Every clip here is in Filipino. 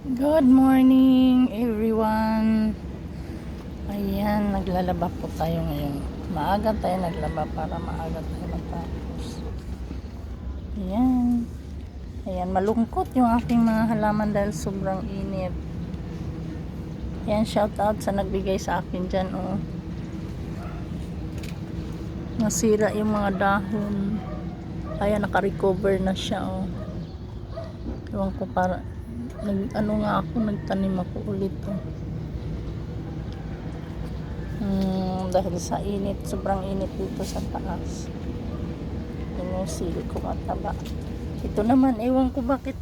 Good morning everyone. Ayan, naglalaba po tayo ngayon. Maaga tayo naglaba para maaga tayo matapos. Ayan. Ayan, malungkot yung aking mga halaman dahil sobrang init. Ayan, shout out sa nagbigay sa akin dyan, oh. Nasira yung mga dahon. Kaya naka-recover na siya, oh. Ewan ko para nagtanim ako ulit, oh. Dahil sa init, sobrang init dito sa taas. Yun yung sili ko mataba. Ito naman, ewan ko bakit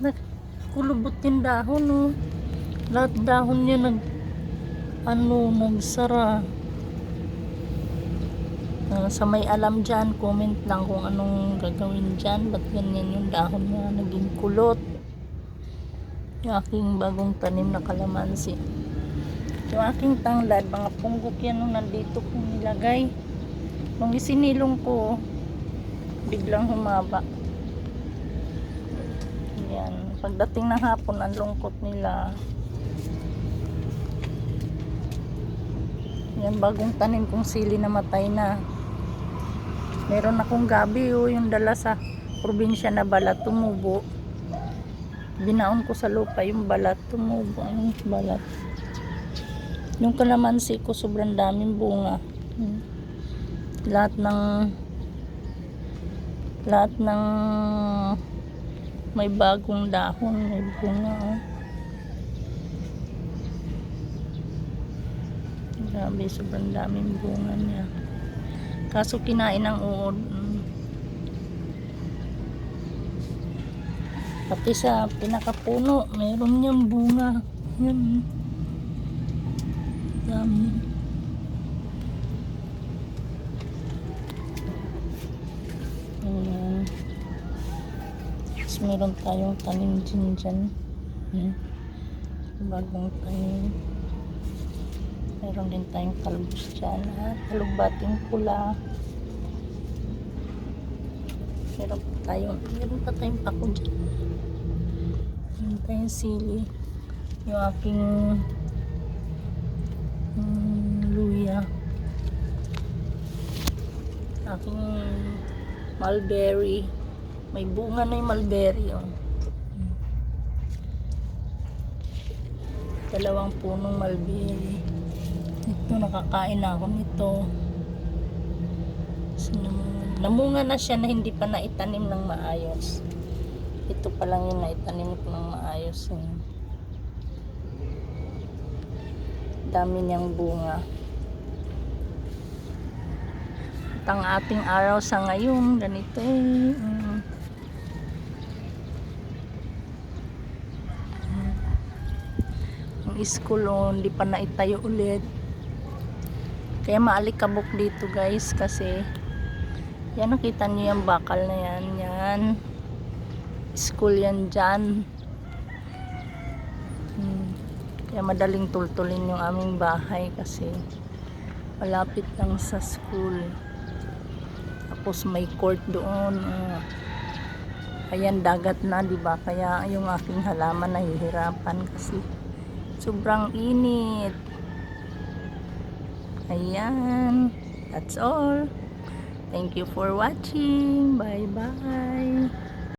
kulubot yung dahon, oh. Lahat dahon niya nagsara. Sa may alam dyan, comment lang kung anong gagawin dyan. Ba't ganyan yung dahon niya naging kulot. Yung aking bagong tanim na kalamansi. Yung aking tanglad, mga punggok yan nung nandito kong nilagay. Nung isinilong ko, biglang humaba. Yan. Pagdating ng hapon, ang lungkot nila. Yan, bagong tanim kong sili na matay na. Meron akong gabi, oh, yung dala sa probinsya na balat, tumubo. Binaon ko sa lupa yung balat, tumubo ang balat. Yung kalamansi ko sobrang daming bunga. Lahat ng may bagong dahon, may bunga, oh. Grabe, sobrang daming bunga niya. Kaso kinain ng uod. Pati sa pinakapuno, meron niyang bunga. Yan. Dami. Ayan. Tapos meron tayong tanim din dyan. Bagong tanim. Meron din tayong talbos dyan. Talugbating pula. Meron pa tayong pako dyan. Meron tayong sili. Yung aking luya. Aking mulberry. May bunga na yung mulberry, oh. Dalawang punong mulberry. Ito, nakakain na ako nito. Namunga na siya na hindi pa naitanim ng maayos. Ito pa lang yung naitanim ko ng maayos. Dami niyang bunga. At ang ating araw sa ngayon, ganito, ang school, oh, hindi pa naitayo ulit. Kaya maalikabok dito, guys, kasi yan, nakita niyo yung bakal na yan, school yan dyan. Kaya madaling tultulin yung aming bahay kasi malapit lang sa school. Tapos may court doon. Ayan, dagat na, diba? Kaya yung aking halaman nahihirapan kasi sobrang init. Ayan. That's all. Thank you for watching. Bye-bye.